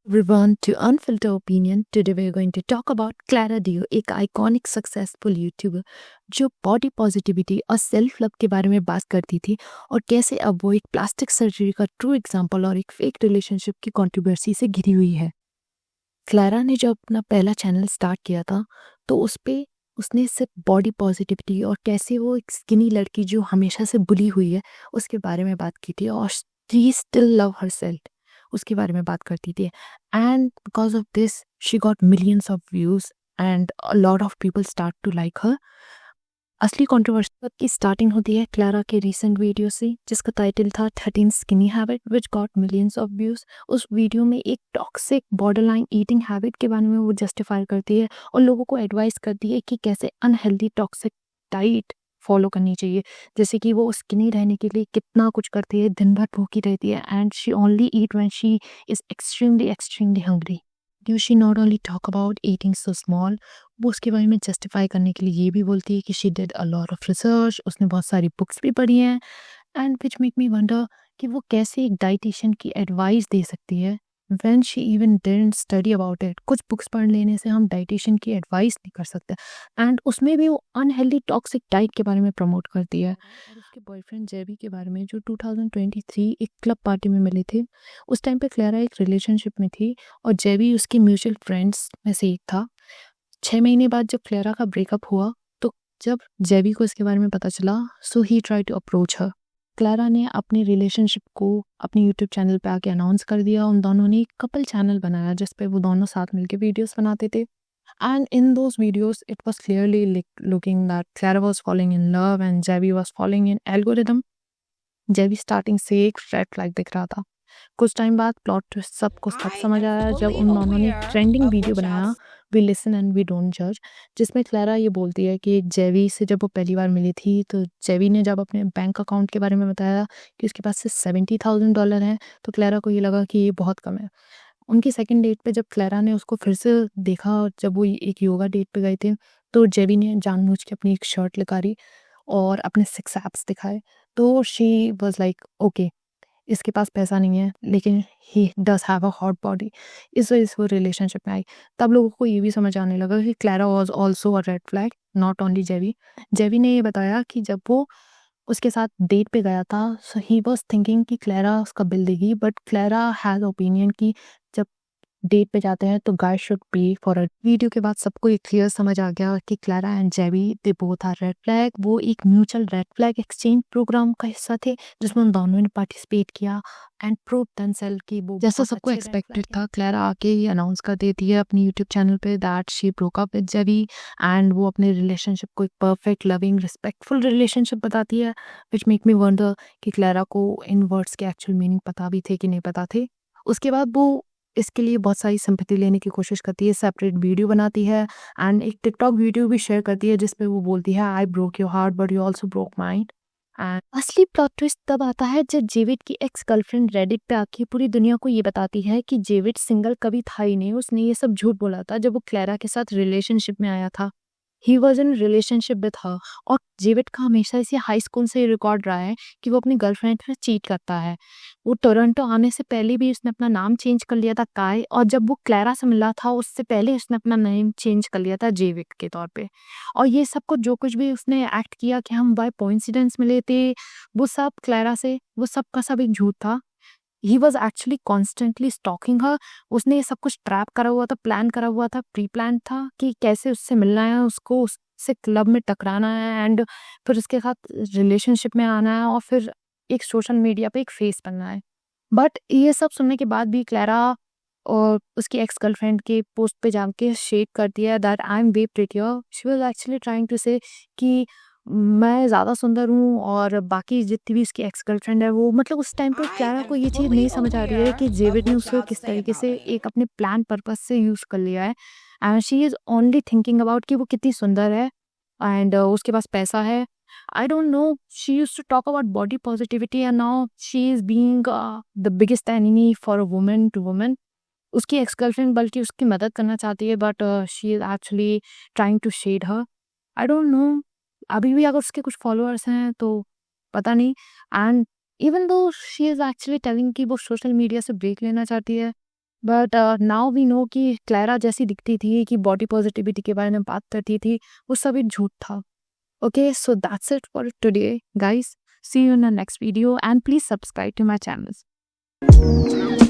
Everyone to Unfiltered Opinion. Today we're going to talk about Clara Dio, एक iconic successful YouTuber जो body positivity और self love के बारे में बात करती थी और कैसे अब वो एक प्लास्टिक सर्जरी का ट्रू एग्जांपल और एक फेक रिलेशनशिप की कंट्रोवर्सी से घिरी हुई है। क्लारा ने जब अपना पहला चैनल स्टार्ट किया था तो उस पे उसने सिर्फ बॉडी पॉजिटिविटी और कैसे वो एक स्किनी लड़की जो हमेशा से बुली हुई है उसके बारे में बात की थी और शी स्टिल लव हरसेल्फ उसके बारे में बात करती थी। And because of this she got millions of views and a lot of people start to like her. असली कंट्रोवर्सी की स्टार्टिंग होती है क्लारा के रीसेंट वीडियो से जिसका टाइटल था 13 skinny habit which got millions of views. उस video में एक टॉक्सिक बॉर्डरलाइन ईटिंग हैबिट के बारे में वो जस्टिफाई करती है और लोगों को एडवाइस करती है कि कैसे अनहेल्दी टॉक्सिक डाइट फॉलो करनी चाहिए, जैसे कि वो स्किनी रहने के लिए कितना कुछ करती है, दिन भर भूखी रहती है and she only eat when she is extremely hungry. Do she not only talk about eating so small, वो उसके बारे में जस्टिफाई करने के लिए ये भी बोलती है कि she did a lot of research, उसने बहुत सारी बुक्स भी पढ़ी हैं and which make me wonder कि वो कैसे एक डाइटिशियन की एडवाइस दे सकती है when she even didn't study about it. कुछ बुक्स पढ़ लेने से हम डाइटिशियन की एडवाइस नहीं कर सकते एंड उसमें भी वो अनहेल्दी टॉक्सिक डाइट के बारे में प्रमोट करती है। और उसके बॉयफ्रेंड जेबी के बारे में जो 2023 एक क्लब पार्टी में मिले थे, उस टाइम पे क्लारा एक रिलेशनशिप में थी और जेबी उसकी म्यूचुअल फ्रेंड्स में से एक था। 6 महीने बाद जब क्लारा का ब्रेकअप हुआ तो जब जेबी को इसके बारे में पता चला so he try to approach her. Clara ने अपनी रिलेशनशिप को अपने यूट्यूब चैनल पे आके अनाउंस कर दिया। उन दोनों ने एक कपल चैनल बनाया जिस पे वो दोनों साथ मिलके वीडियोस बनाते थे and in those videos it was clearly looking that Clara was following in love and JB was following in algorithm. JB starting से एक रेड फ्लैग दिख रहा था। कुछ टाइम बाद प्लॉट ट्विस्ट सबको सब समझ आया जब उन दोनों ने एक ट्रेंडिंग वीडियो बनाया we listen and we don't जज, जिसमें क्लारा ये बोलती है कि जेवी से जब वो पहली बार मिली थी तो जेवी ने जब अपने बैंक अकाउंट के बारे में बताया कि उसके पास सिर्फ $70,000 हैं तो क्लारा को ये लगा कि ये बहुत कम है। उनकी सेकंड डेट पे जब क्लारा ने उसको फिर से देखा जब वो एक योगा डेट पे गए थे तो जेवी ने जानबूझ के अपनी एक शर्ट निकाली और अपने 6 एब्स दिखाए। तो शी वाज लाइक ओके, इसके पास पैसा नहीं है लेकिन he does have a hot body, इस वजह से वो रिलेशनशिप में आई। तब लोगों को ये भी समझ आने लगा कि Clara was also a red flag, not only जेवी। जेवी ने ये बताया कि जब वो उसके साथ डेट पे गया था सो ही वाज थिंकिंग कि क्लारा उसका बिल देगी, बट क्लारा हैज ओपिनियन कि जब डेट पे जाते हैं तो guy should pay for a. Video के बाद सबको ये क्लियर समझ आ गया कि Clara and JB they both are red flag. वो एक mutual red flag exchange program का हिस्सा थे जिसमें उन दोनों ने पार्टिसिपेट किया एंड प्रूव देमसेल्फ कि वो जैसा सबको एक्सपेक्टेड था। क्लारा आके ही अनाउंस कर देती है अपनी यूट्यूब चैनल पे that she broke up with JB and वो अपने रिलेशनशिप को एक परफेक्ट लविंग रिस्पेक्टफुल रिलेशनशिप बताती है विच मेक मी वंडर कि क्लारा को इन वर्ड्स के एक्चुअल मीनिंग पता भी थे कि नहीं पता थे। उसके बाद वो इसके लिए बहुत सारी सिंपैथी लेने की कोशिश करती है, सेपरेट वीडियो बनाती है एंड एक टिकटॉक वीडियो भी शेयर करती है जिस पे वो बोलती है I broke your heart but you also broke mind. And असली प्लॉट ट्विस्ट तब आता है जब जेविड की एक्स गर्लफ्रेंड रेडिट पे आके पूरी दुनिया को ये बताती है कि जेविड सिंगल कभी था ही नहीं, उसने ये सब झूठ बोला था जब वो क्लारा के साथ रिलेशनशिप में आया था। He was in relationship with her और जेविड का हमेशा इसी हाई स्कूल से रिकॉर्ड रहा है कि वो अपनी गर्लफ्रेंड पे चीट करता है। वो टोरंटो आने से पहले भी उसने अपना नाम चेंज कर लिया था काय, और जब वो क्लारा से मिला था उससे पहले उसने अपना नेम चेंज कर लिया था जेविड के तौर पे। और ये सब कुछ जो कुछ भी उसने एक्ट किया कि हम बाय कोइंसिडेंस मिले थे वो सब क्लारा से, वो सब का सब एक झूठ था। He was actually constantly stalking her. उसने ये सब कुछ ट्रैप करा हुआ था, प्लान करा हुआ था, प्री प्लान था कि कैसे उससे मिलना है, उसको उससे क्लब में टकराना है एंड फिर उसके साथ रिलेशनशिप में आना है और फिर एक सोशल मीडिया पे एक फेस बनना है। बट ये सब सुनने के बाद भी क्लारा और उसकी एक्स गर्लफ्रेंड के पोस्ट पे जाके शेक करती है that I am way prettier. She was actually trying to say कि मैं ज़्यादा सुंदर हूँ और बाकी जितनी भी उसकी एक्स गर्लफ्रेंड है वो, मतलब उस टाइम पे I क्लारा को am ये चीज़ नहीं fully समझ आ रही है कि aware of जेविड ने what उसको y'all किस say तरीके about से me. एक अपने प्लान पर्पस से यूज़ कर लिया है and she is only thinking about कि वो कितनी सुंदर है एंड उसके पास पैसा है। I don't know. She used to talk about body positivity and now she is being the biggest enemy for a woman to woman. उसकी एक्स गर्लफ्रेंड बल्कि उसकी मदद करना चाहती है but she is actually trying to shade her. I don't know अभी भी अगर उसके कुछ फॉलोअर्स हैं तो पता नहीं। And even though she is actually telling कि वो सोशल मीडिया से ब्रेक लेना चाहती है बट नाउ वी नो कि क्लारा जैसी दिखती थी, कि बॉडी पॉजिटिविटी के बारे में बात करती थी, वो सब एक झूठ था। Okay, so that's it for today guys. See you in the next video and please subscribe to my channel.